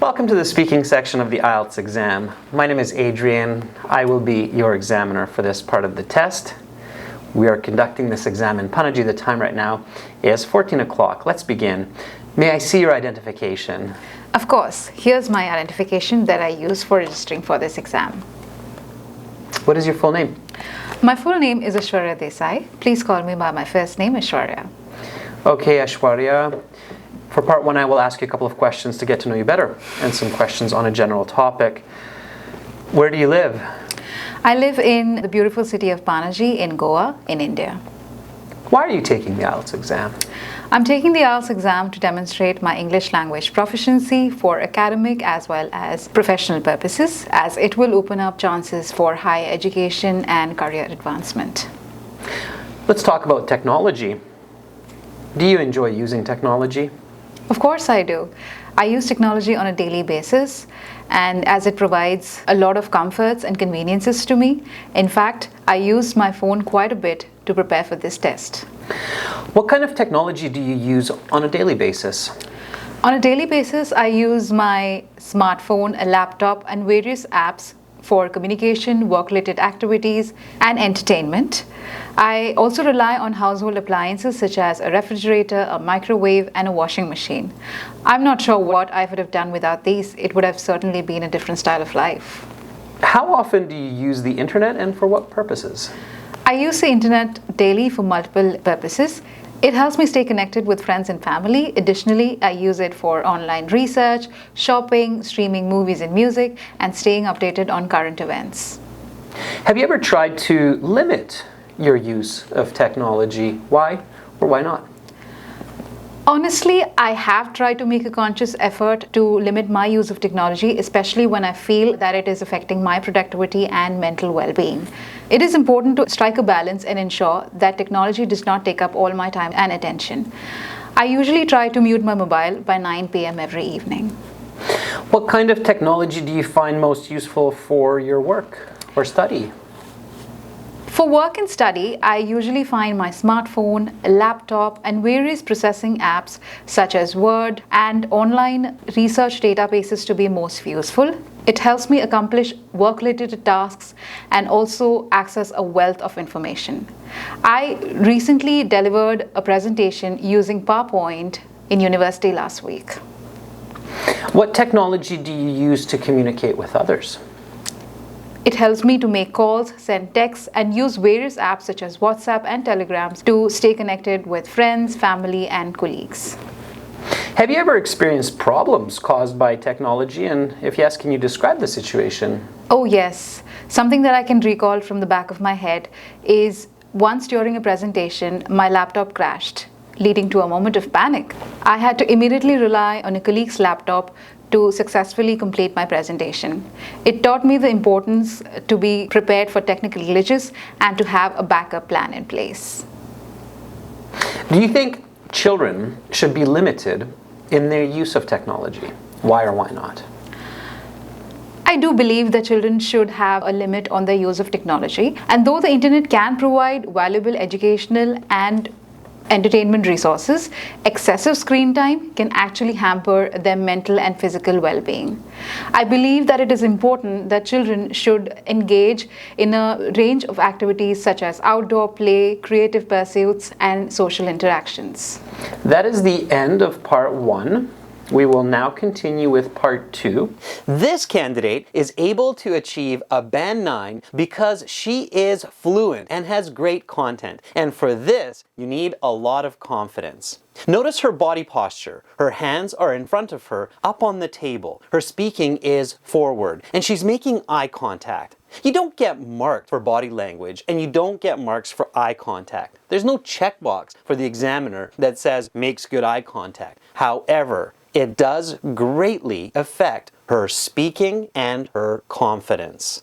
Welcome to the speaking section of the IELTS exam. My name is Adrian. I will be your examiner for this part of the test. We are conducting this exam in Panaji. The time right now is 14 o'clock. Let's begin. May I see your identification? Of course. Here's my identification that I use for registering for this exam. What is your full name? My full name is Aishwarya Desai. Please call me by my first name, Aishwarya. Okay, Aishwarya. For part one, I will ask you a couple of questions to get to know you better and some questions on a general topic. Where do you live? I live in the beautiful city of Panaji in Goa, in India. Why are you taking the IELTS exam? I'm taking the IELTS exam to demonstrate my English language proficiency for academic as well as professional purposes, as it will open up chances for higher education and career advancement. Let's talk about technology. Do you enjoy using technology? Of course I do. I use technology on a daily basis, and as it provides a lot of comforts and conveniences to me. In fact, I use my phone quite a bit to prepare for this test. What kind of technology do you use on a daily basis? On a daily basis, I use my smartphone, a laptop, and various apps for communication, work-related activities, and entertainment. I also rely on household appliances such as a refrigerator, a microwave, and a washing machine. I'm not sure what I would have done without these. It would have certainly been a different style of life. How often do you use the internet and for what purposes? I use the internet daily for multiple purposes. It helps me stay connected with friends and family. Additionally, I use it for online research, shopping, streaming movies and music, and staying updated on current events. Have you ever tried to limit your use of technology? Why or why not? Honestly, I have tried to make a conscious effort to limit my use of technology, especially when I feel that it is affecting my productivity and mental well-being. It is important to strike a balance and ensure that technology does not take up all my time and attention. I usually try to mute my mobile by 9 p.m. every evening. What kind of technology do you find most useful for your work or study? For work and study, I usually find my smartphone, laptop, and various processing apps such as Word and online research databases to be most useful. It helps me accomplish work-related tasks and also access a wealth of information. I recently delivered a presentation using PowerPoint in university last week. What technology do you use to communicate with others? It helps me to make calls, send texts, and use various apps such as WhatsApp and Telegrams to stay connected with friends, family, and colleagues. Have you ever experienced problems caused by technology? And if yes, can you describe the situation? Oh yes. Something that I can recall from the back of my head is once during a presentation, my laptop crashed, leading to a moment of panic. I had to immediately rely on a colleague's laptop to successfully complete my presentation. It taught me the importance to be prepared for technical glitches and to have a backup plan in place. Do you think children should be limited in their use of technology? Why or why not? I do believe that children should have a limit on their use of technology. And though the internet can provide valuable educational and entertainment resources, excessive screen time can actually hamper their mental and physical well-being. I believe that it is important that children should engage in a range of activities such as outdoor play, creative pursuits, and social interactions. That is the end of part one. We will now continue with part two. This candidate is able to achieve a band 9 because she is fluent and has great content. And for this, you need a lot of confidence. Notice her body posture. Her hands are in front of her, up on the table. Her speaking is forward, and she's making eye contact. You don't get marked for body language, and you don't get marks for eye contact. There's no checkbox for the examiner that says makes good eye contact. However, it does greatly affect her speaking and her confidence.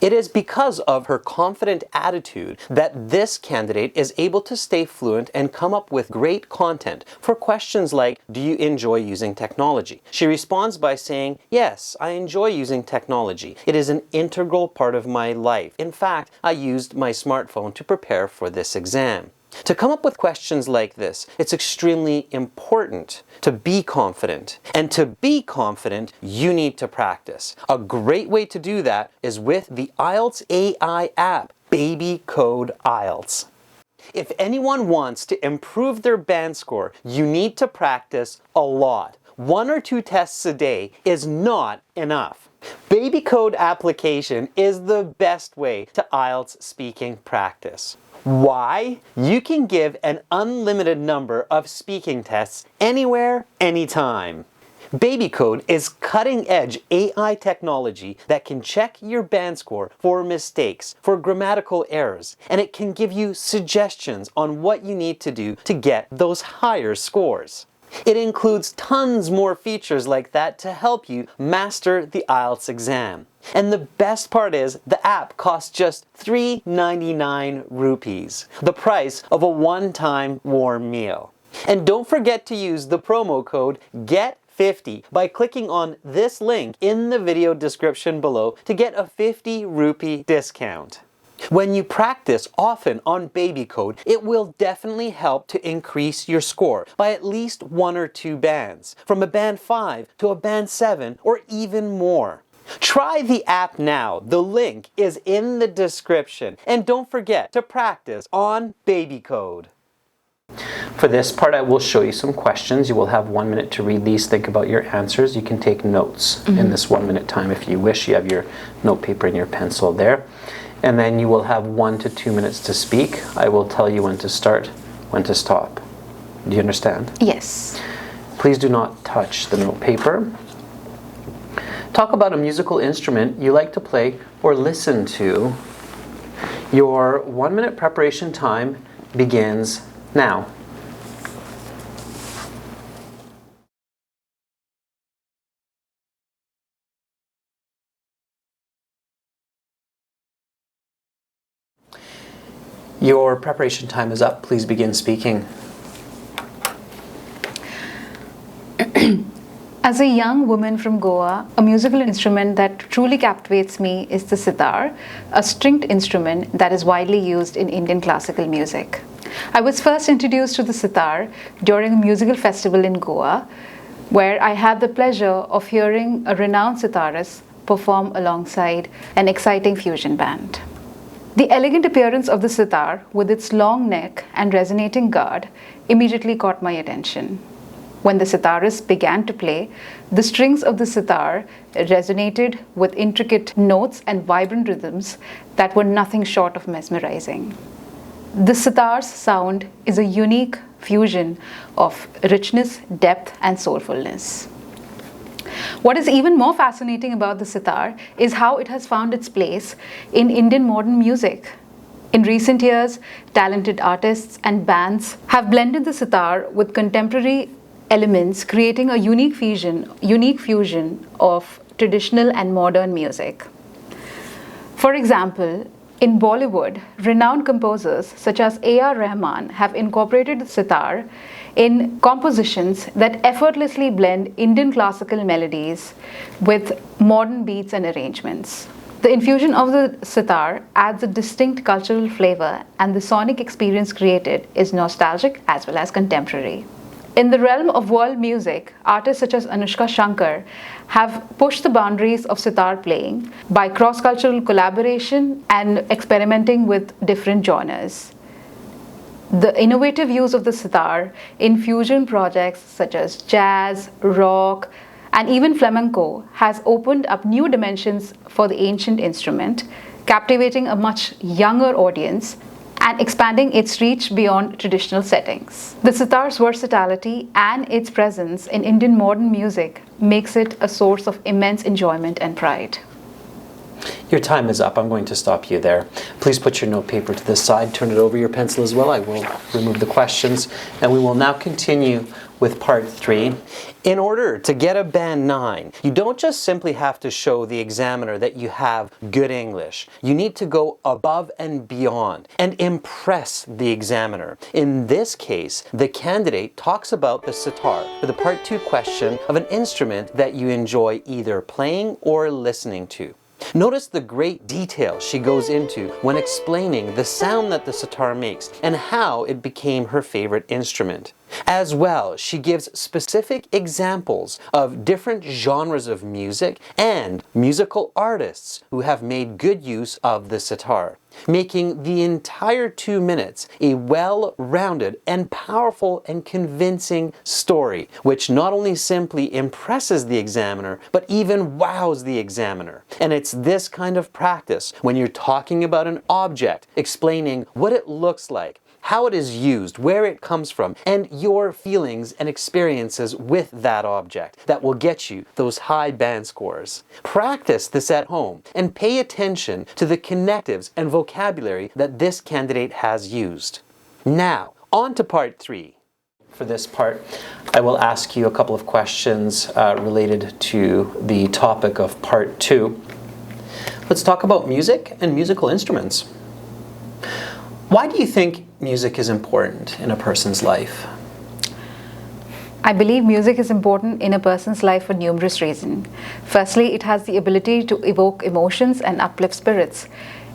It is because of her confident attitude that this candidate is able to stay fluent and come up with great content for questions like, do you enjoy using technology? She responds by saying, yes, I enjoy using technology. It is an integral part of my life. In fact, I used my smartphone to prepare for this exam. To come up with questions like this, it's extremely important to be confident. And to be confident, you need to practice. A great way to do that is with the IELTS AI app, Baby Code IELTS. If anyone wants to improve their band score, you need to practice a lot. 1 or 2 tests a day is not enough. Baby Code application is the best way to IELTS speaking practice. Why? You can give an unlimited number of speaking tests anywhere, anytime. Baby Code is cutting-edge AI technology that can check your band score for mistakes, for grammatical errors, and it can give you suggestions on what you need to do to get those higher scores. It includes tons more features like that to help you master the IELTS exam. And the best part is, the app costs just 399 rupees, the price of a one-time warm meal. And don't forget to use the promo code GET50 by clicking on this link in the video description below to get a 50 rupee discount. When you practice often on Baby Code, it will definitely help to increase your score by at least 1 or 2 bands, from a band 5 to a band 7 or even more. Try the app now. The link is in the description. And don't forget to practice on Baby Code. For this part, I will show you some questions. You will have 1 minute to read these, think about your answers. You can take notes in this 1 minute time if you wish. You have your note paper and your pencil there. And then you will have 1 to 2 minutes to speak. I will tell you when to start, when to stop. Do you understand? Yes. Please do not touch the note paper. Talk about a musical instrument you like to play or listen to. Your 1 minute preparation time begins now. Your preparation time is up. Please begin speaking. As a young woman from Goa, a musical instrument that truly captivates me is the sitar, a stringed instrument that is widely used in Indian classical music. I was first introduced to the sitar during a musical festival in Goa, where I had the pleasure of hearing a renowned sitarist perform alongside an exciting fusion band. The elegant appearance of the sitar, with its long neck and resonating guard, immediately caught my attention. When the sitarist began to play, the strings of the sitar resonated with intricate notes and vibrant rhythms that were nothing short of mesmerizing. The sitar's sound is a unique fusion of richness, depth, and soulfulness. What is even more fascinating about the sitar is how it has found its place in Indian modern music. In recent years, talented artists and bands have blended the sitar with contemporary elements, creating a unique fusion of traditional and modern music. For example, in Bollywood, renowned composers such as A.R. Rahman have incorporated the sitar in compositions that effortlessly blend Indian classical melodies with modern beats and arrangements. The infusion of the sitar adds a distinct cultural flavor, and the sonic experience created is nostalgic as well as contemporary. In the realm of world music, artists such as Anushka Shankar have pushed the boundaries of sitar playing by cross-cultural collaboration and experimenting with different genres. The innovative use of the sitar in fusion projects such as jazz, rock, and even flamenco has opened up new dimensions for the ancient instrument, captivating a much younger audience and expanding its reach beyond traditional settings. The sitar's versatility and its presence in Indian modern music makes it a source of immense enjoyment and pride. Your time is up. I'm going to stop you there. Please put your note paper to the side. Turn it over your pencil as well. I will remove the questions. And we will now continue with part 3. In order to get a band 9, you don't just simply have to show the examiner that you have good English. You need to go above and beyond and impress the examiner. In this case, the candidate talks about the sitar for the part 2 question of an instrument that you enjoy either playing or listening to. Notice the great detail she goes into when explaining the sound that the sitar makes and how it became her favorite instrument. As well, she gives specific examples of different genres of music and musical artists who have made good use of the sitar, making the entire 2 minutes a well-rounded and powerful and convincing story, which not only simply impresses the examiner, but even wows the examiner. And it's this kind of practice when you're talking about an object, explaining what it looks like, how it is used, where it comes from, and your feelings and experiences with that object that will get you those high band scores. Practice this at home and pay attention to the connectives and vocabulary that this candidate has used. Now, on to part 3. For this part, I will ask you a couple of questions related to the topic of part 2. Let's talk about music and musical instruments. Why do you think music is important in a person's life? I believe music is important in a person's life for numerous reasons. Firstly, it has the ability to evoke emotions and uplift spirits.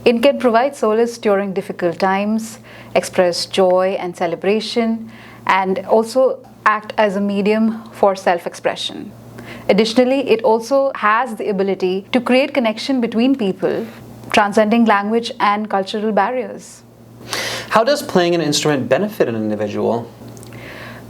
It can provide solace during difficult times, express joy and celebration, and also act as a medium for self-expression. Additionally, it also has the ability to create connection between people, transcending language and cultural barriers. How does playing an instrument benefit an individual?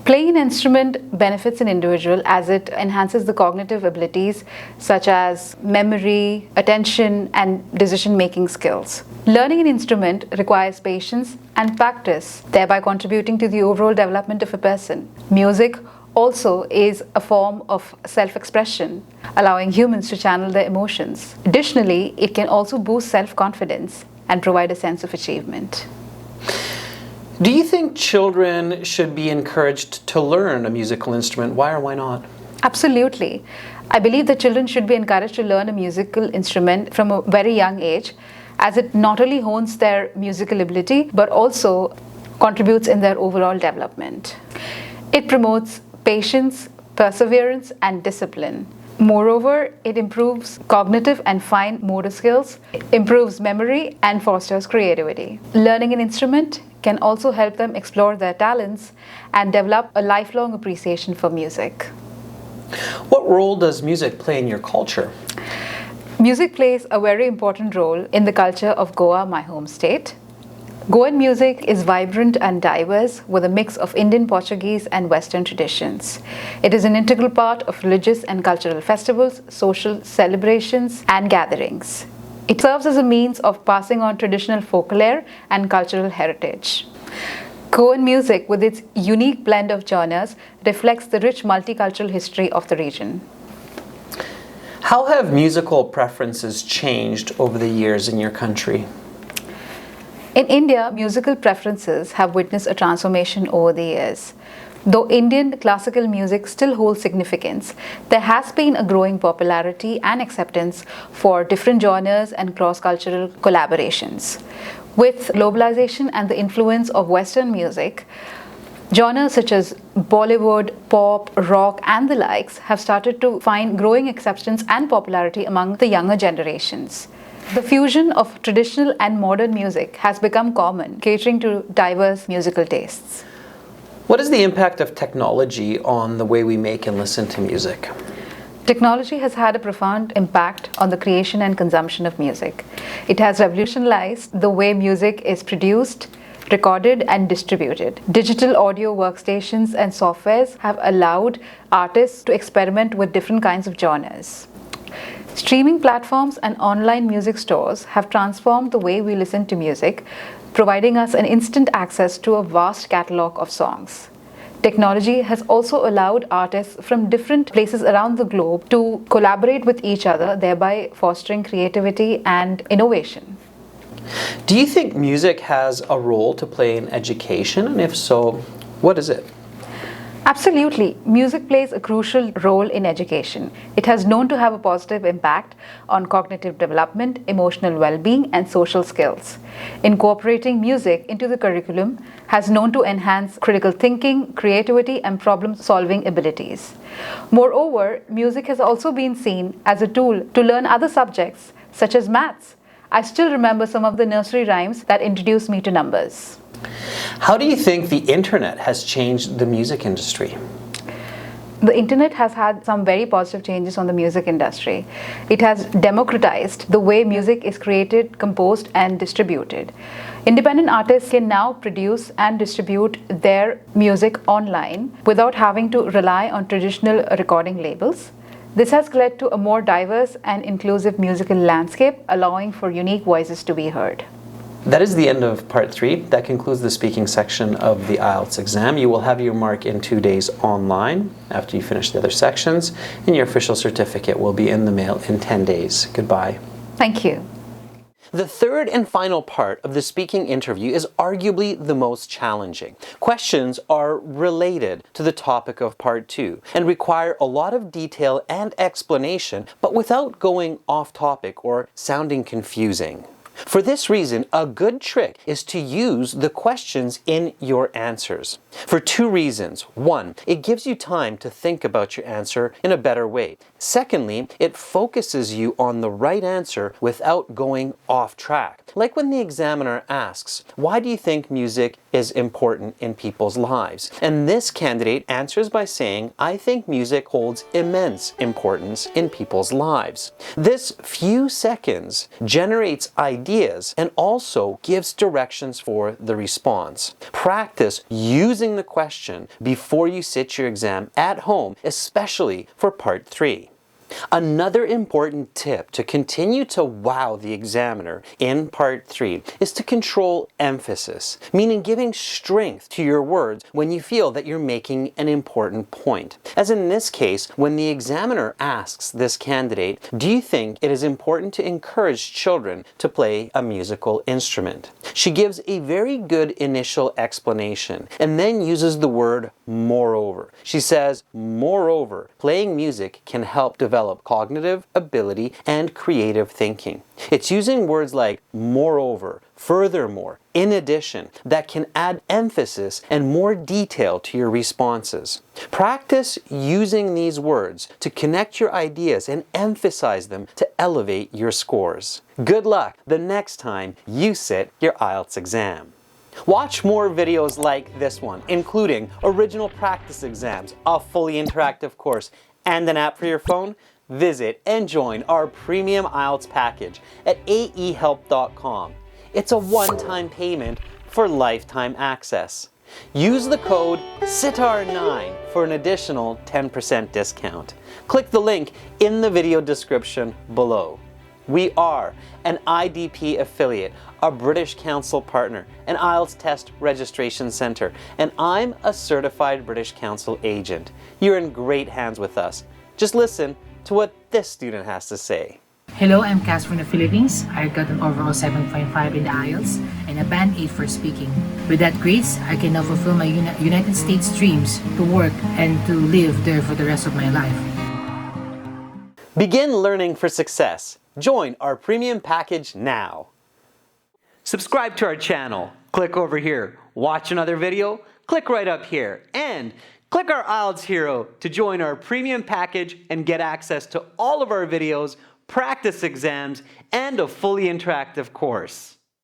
Playing an instrument benefits an individual as it enhances the cognitive abilities such as memory, attention, and decision-making skills. Learning an instrument requires patience and practice, thereby contributing to the overall development of a person. Music also is a form of self-expression, allowing humans to channel their emotions. Additionally, it can also boost self-confidence and provide a sense of achievement. Do you think children should be encouraged to learn a musical instrument? Why or why not? Absolutely. I believe that children should be encouraged to learn a musical instrument from a very young age, as it not only hones their musical ability but also contributes in their overall development. It promotes patience, perseverance, and discipline. Moreover, it improves cognitive and fine motor skills, improves memory, and fosters creativity. Learning an instrument can also help them explore their talents and develop a lifelong appreciation for music. What role does music play in your culture? Music plays a very important role in the culture of Goa, my home state. Goan music is vibrant and diverse with a mix of Indian, Portuguese, and Western traditions. It is an integral part of religious and cultural festivals, social celebrations, and gatherings. It serves as a means of passing on traditional folklore and cultural heritage. Goan music, with its unique blend of genres, reflects the rich multicultural history of the region. How have musical preferences changed over the years in your country? In India, musical preferences have witnessed a transformation over the years. Though Indian classical music still holds significance, there has been a growing popularity and acceptance for different genres and cross-cultural collaborations. With globalization and the influence of Western music, genres such as Bollywood, pop, rock, and the likes have started to find growing acceptance and popularity among the younger generations. The fusion of traditional and modern music has become common, catering to diverse musical tastes. What is the impact of technology on the way we make and listen to music? Technology has had a profound impact on the creation and consumption of music. It has revolutionized the way music is produced, recorded, and distributed. Digital audio workstations and softwares have allowed artists to experiment with different kinds of genres. Streaming platforms and online music stores have transformed the way we listen to music, providing us an instant access to a vast catalog of songs. Technology has also allowed artists from different places around the globe to collaborate with each other, thereby fostering creativity and innovation. Do you think music has a role to play in education? And if so, what is it? Absolutely. Music plays a crucial role in education. It has known to have a positive impact on cognitive development, emotional well-being, and social skills. Incorporating music into the curriculum has known to enhance critical thinking, creativity, and problem-solving abilities. Moreover, music has also been seen as a tool to learn other subjects, such as maths. I still remember some of the nursery rhymes that introduced me to numbers. How do you think the internet has changed the music industry? The internet has had some very positive changes on the music industry. It has democratized the way music is created, composed, and distributed. Independent artists can now produce and distribute their music online without having to rely on traditional recording labels. This has led to a more diverse and inclusive musical landscape, allowing for unique voices to be heard. That is the end of part 3. That concludes the speaking section of the IELTS exam. You will have your mark in 2 days online after you finish the other sections, and your official certificate will be in the mail in 10 days. Goodbye. Thank you. The third and final part of the speaking interview is arguably the most challenging. Questions are related to the topic of part 2 and require a lot of detail and explanation, but without going off topic or sounding confusing. For this reason, a good trick is to use the questions in your answers. For 2 reasons. 1, it gives you time to think about your answer in a better way. Secondly, it focuses you on the right answer without going off track. Like when the examiner asks, "Why do you think music is important in people's lives?" And this candidate answers by saying, "I think music holds immense importance in people's lives." This few seconds generates ideas and also gives directions for the response. Practice using the question before you sit your exam at home, especially for part 3. Another important tip to continue to wow the examiner in part 3 is to control emphasis, meaning giving strength to your words when you feel that you're making an important point. As in this case, when the examiner asks this candidate, "Do you think it is important to encourage children to play a musical instrument?" She gives a very good initial explanation and then uses the word moreover. She says, "Moreover, playing music can help develop cognitive ability and creative thinking." It's using words like moreover, furthermore, in addition, that can add emphasis and more detail to your responses. Practice using these words to connect your ideas and emphasize them to elevate your scores. Good luck the next time you sit your IELTS exam. Watch more videos like this one, including original practice exams, a fully interactive course, and an app for your phone. Visit and join our premium IELTS package at aehelp.com. It's a one-time payment for lifetime access. Use the code SITAR9 for an additional 10% discount. Click the link in the video description below. We are an IDP affiliate, a British Council partner, an IELTS test registration center, and I'm a certified British Council agent. You're in great hands with us. Just listen to what this student has to say. Hello, I'm Cass from the Philippines. I got an overall 7.5 in the IELTS and a band 8 for speaking. With that grades, I can now fulfill my United States dreams to work and to live there for the rest of my life. Begin learning for success. Join our premium package now. Subscribe to our channel. Click over here. Watch another video. Click right up here. And click our IELTS Hero to join our premium package and get access to all of our videos, practice exams, and a fully interactive course.